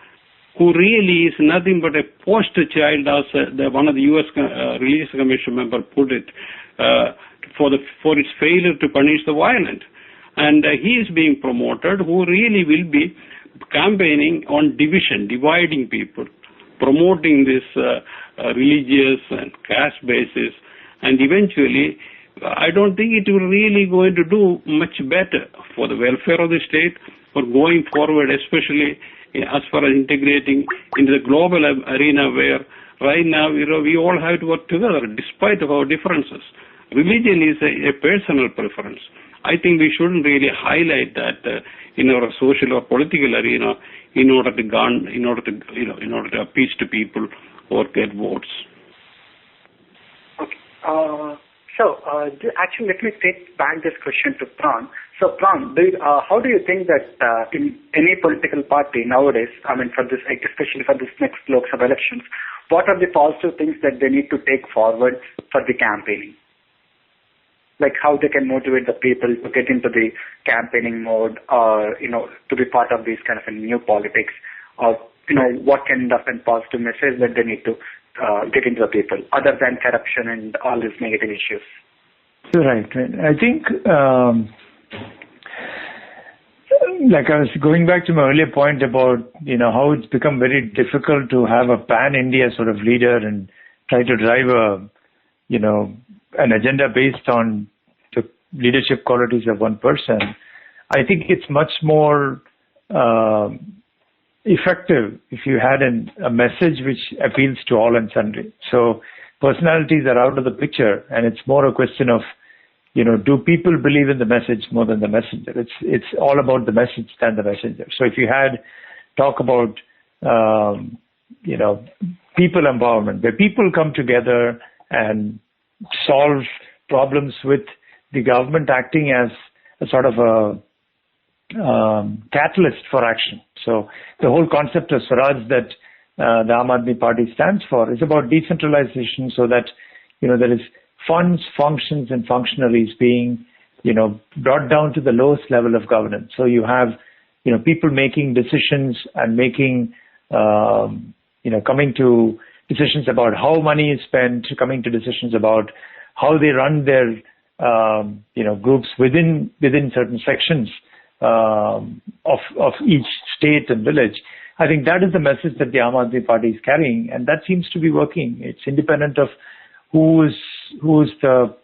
who really is nothing but a poster child, as one of the U.S. Religious Commission member put it, for its failure to punish the violent. And he is being promoted, who really will be campaigning on division, dividing people, promoting this religious and caste basis, and eventually, I don't think it will really going to do much better for the welfare of the state, for going forward, especially as far as integrating into the global arena where right now, we all have to work together despite of our differences. Religion is a personal preference. I think we shouldn't really highlight that in our social or political arena in order to appease to people or get votes. Okay. Actually, let me take back this question to Pran. So, Pran, how do you think that in any political party nowadays, especially for this next Lok Sabha elections, what are the positive things that they need to take forward for the campaigning? Like how they can motivate the people to get into the campaigning mode, or to be part of these kind of new politics, or what kind of a positive message that they need to get into the people, other than corruption and all these negative issues. Right. I think, like I was going back to my earlier point about, how it's become very difficult to have a pan-India sort of leader and try to drive an agenda based on the leadership qualities of one person. I think it's much more effective if you had a message which appeals to all and sundry. So personalities are out of the picture, and it's more a question of, do people believe in the message more than the messenger? It's all about the message than the messenger. So if you had talk about, people empowerment, where people come together and solve problems with the government acting as a sort of a catalyst for action. So the whole concept of Swaraj that the Aam Aadmi Party stands for is about decentralization, so that there is funds, functions, and functionaries being brought down to the lowest level of governance. So you have people making decisions and making coming to decisions about how money is spent, coming to decisions about how they run their groups within certain sections of each state and village. I think that is the message that the Aam Aadmi Party is carrying, and that seems to be working. It's independent of who is the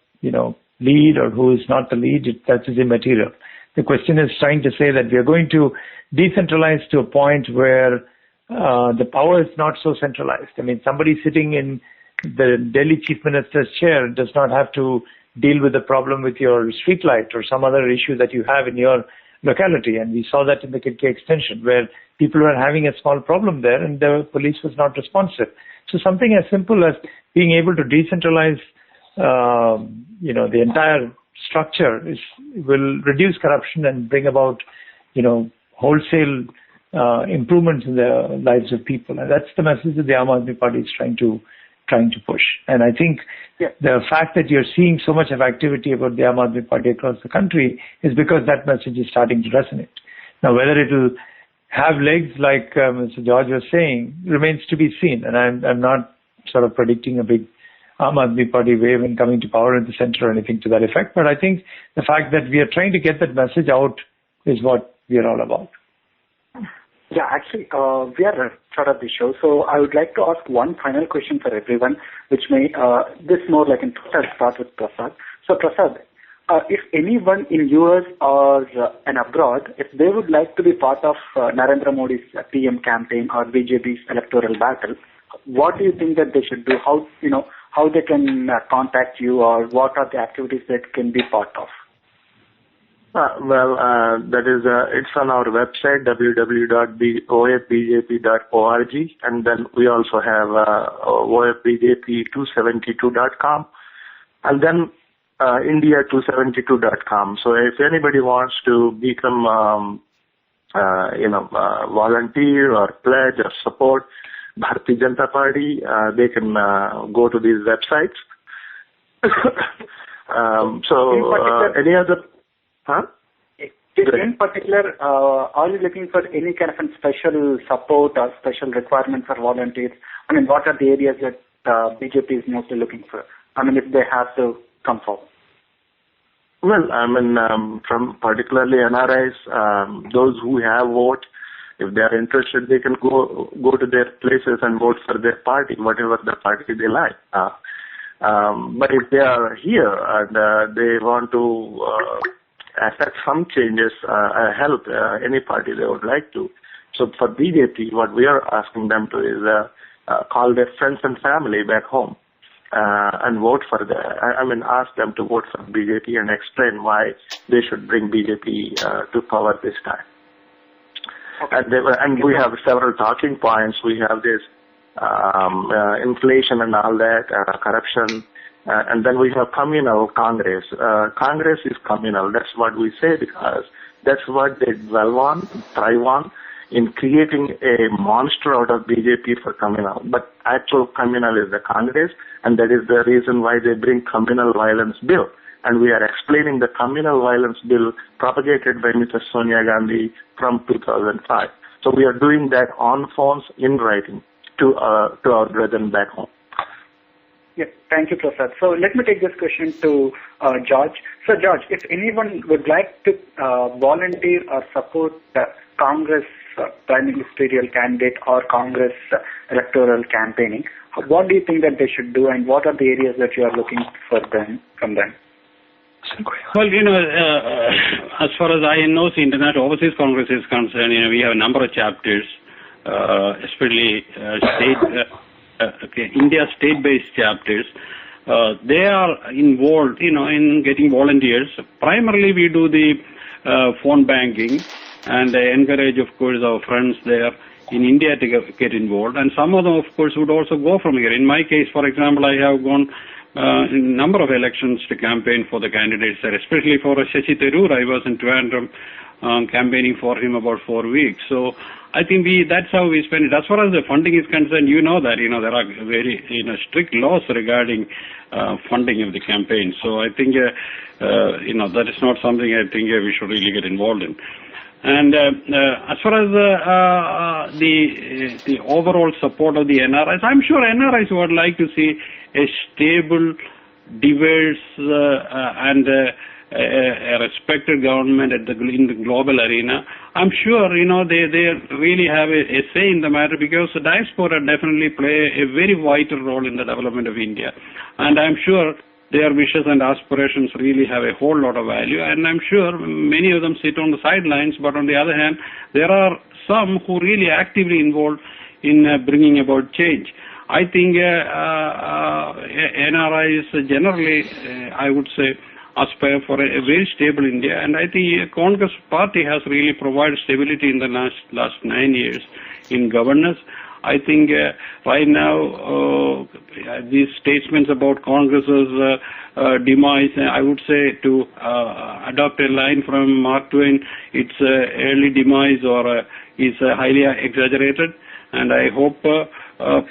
lead or who is not the lead. That is immaterial. The question is trying to say that we are going to decentralize to a point where the power is not so centralized. I mean, somebody sitting in the Delhi Chief Minister's chair does not have to deal with the problem with your street light or some other issue that you have in your locality. And we saw that in the Kidke extension, where people were having a small problem there and the police was not responsive. So something as simple as being able to decentralize, the entire structure will reduce corruption and bring about, wholesale improvements in the lives of people. And that's the message that the Aam Aadmi Party is trying to push. And I think the fact that you're seeing so much of activity about the Aam Aadmi Party across the country is because that message is starting to resonate. Now, whether it will have legs like Mr. George was saying remains to be seen. And I'm not sort of predicting a big Aam Aadmi Party wave and coming to power in the center or anything to that effect. But I think the fact that we are trying to get that message out is what we are all about. Yeah, actually, we are short of the show, so I would like to ask one final question for everyone, which may, this more like in total start with Prasad. So Prasad, if anyone in US or and abroad, if they would like to be part of Narendra Modi's PM campaign or BJP's electoral battle, what do you think that they should do? How they can contact you, or what are the activities that can be part of? That is, it's on our website, www.ofbjp.org, and then we also have ofbjp272.com, and then India272.com. So if anybody wants to become, volunteer or pledge or support Bharatiya Janata Party, they can go to these websites. Any other? Huh? In particular, are you looking for any kind of special support or special requirement for volunteers? I mean, what are the areas that BJP is mostly looking for? I mean, if they have to come forward. Well, I mean, from particularly NRIs, those who have vote, if they are interested, they can go to their places and vote for their party, whatever the party they like. But if they are here and they want to affect some changes, help any party they would like to. So for BJP, what we are asking them to is call their friends and family back home and vote for ask them to vote for BJP and explain why they should bring BJP to power this time. Okay. And we have several talking points. We have this inflation and all that, corruption, and then we have communal Congress. Congress is communal. That's what we say because that's what they dwell on, thrive on, in creating a monster out of BJP for communal. But actual communal is the Congress, and that is the reason why they bring communal violence bill. And we are explaining the communal violence bill propagated by Mrs. Sonia Gandhi from 2005. So we are doing that on phones in writing to our brethren back home. Yes, thank you, Prasad. So let me take this question to George. So George, if anyone would like to volunteer or support Congress prime ministerial candidate or Congress electoral campaigning, what do you think that they should do, and what are the areas that you are looking for them from them? Well, as far as I know, the International Overseas Congress is concerned, we have a number of chapters, especially India state-based chapters. They are involved, in getting volunteers. Primarily, we do the phone banking and encourage, of course, our friends there in India to get involved. And some of them, of course, would also go from here. In my case, for example, I have gone in a number of elections to campaign for the candidates there, especially for Shashi Tharoor. I was in Trivandrum campaigning for him about 4 weeks. So I think that's how we spend it. As far as the funding is concerned, there are very strict laws regarding funding of the campaign. So I think that is not something I think we should really get involved in. And as far as the overall support of the NRIs, I'm sure NRIs would like to see a stable, diverse, and a respected government in the global arena. I'm sure they really have a say in the matter, because the diaspora definitely play a very vital role in the development of India, and I'm sure their wishes and aspirations really have a whole lot of value, and I'm sure many of them sit on the sidelines, but on the other hand, there are some who really actively involved in bringing about change. I think NRIs generally, I would say, aspire for a very stable India, and I think Congress party has really provided stability in the last 9 years in governance. I think right now these statements about Congress's demise, I would say, to adopt a line from Mark Twain, it's early demise or is highly exaggerated, and I hope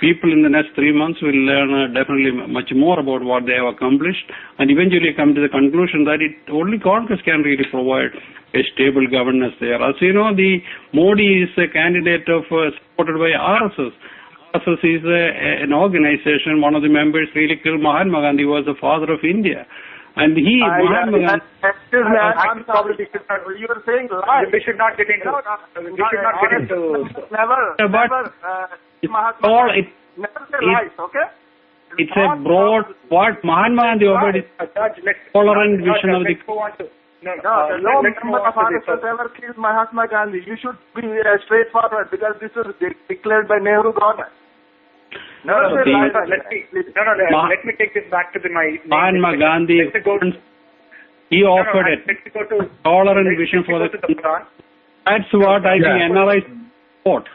people in the next 3 months will learn definitely much more about what they have accomplished, and eventually come to the conclusion that only Congress can really provide a stable governance there. As you know, the Modi is a candidate supported by RSS. RSS is an organization. One of the members really killed Mahatma Gandhi, was the father of India. And he, Mahatma Gandhi... You were saying lies. We should not get into... Never say lies, okay? It's a broad... What Mahatma Gandhi offered is tolerant vision of the... No member of RSS ever killed Mahatma Gandhi. You should be straightforward, because this was declared by Nehru government. Let me take this back to my... Mahatma Gandhi, he offered a tolerant vision for the... That's what I think NRIs support.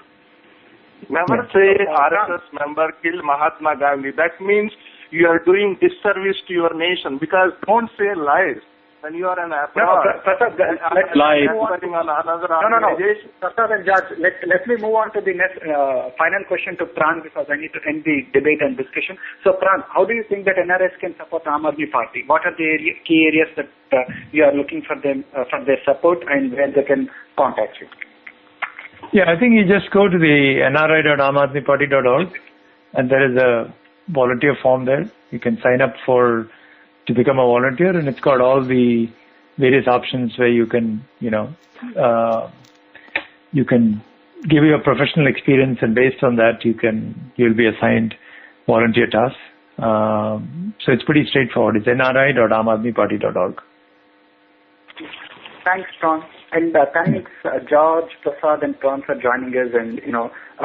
Never say RSS member killed Mahatma Gandhi. That means you are doing disservice to your nation, because don't say lies. When you are an Prasad, let's lie. Prasad and George, let me move on to the next final question to Pran, because I need to end the debate and discussion. So Pran, how do you think that NRS can support Aam Aadmi Party? What are the key areas that you are looking for them for their support, and where they can contact you? Yeah, I think you just go to the nri.amadmiparty.org, and there is a volunteer form there. You can sign up to become a volunteer, and it's got all the various options where you can, you can give your professional experience, and based on that, you'll be assigned volunteer tasks. So it's pretty straightforward. It's nri.amadmiparty.org. Thanks, Pran. And thanks, George, Prasad, and Pran for joining us. And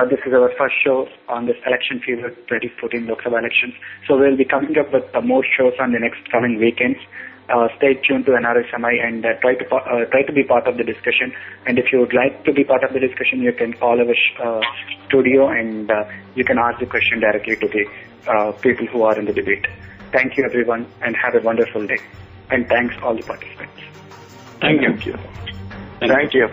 this is our first show on this election fever 2014 Lok Sabha elections. So we'll be coming up with more shows on the next coming weekends. Stay tuned to NRI Samai and try to be part of the discussion. And if you would like to be part of the discussion, you can call our studio and you can ask the question directly to the people who are in the debate. Thank you, everyone, and have a wonderful day. And thanks all the participants. Thank you. Thank you. Thank you.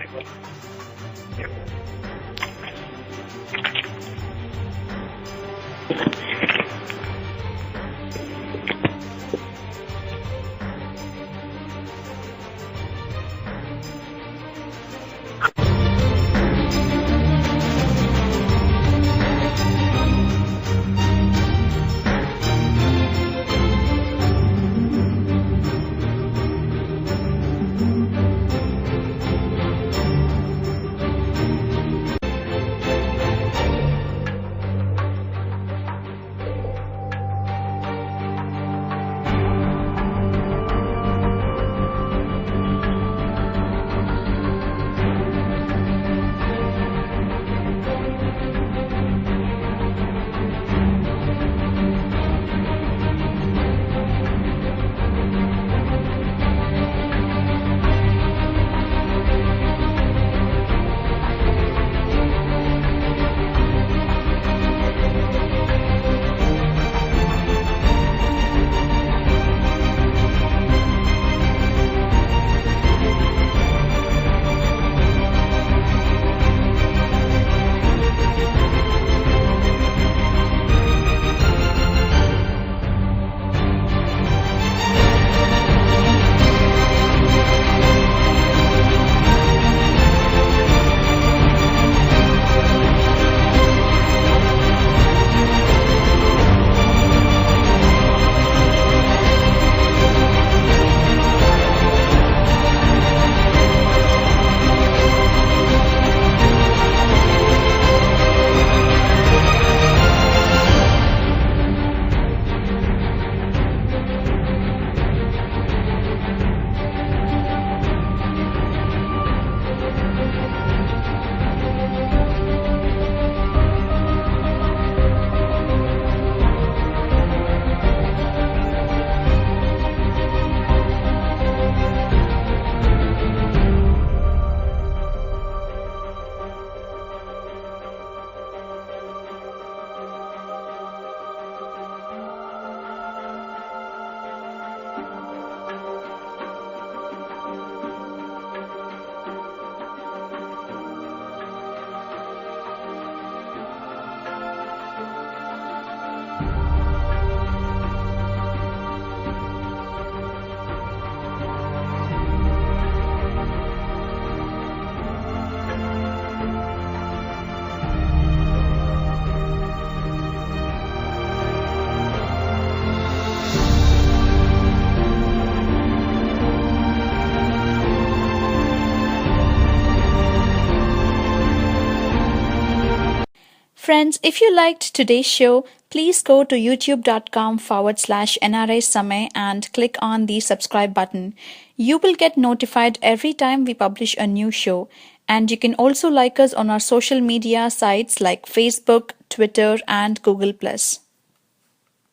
Friends, if you liked today's show, please go to youtube.com/NRI Samay and click on the subscribe button. You will get notified every time we publish a new show. And you can also like us on our social media sites like Facebook, Twitter, and Google+.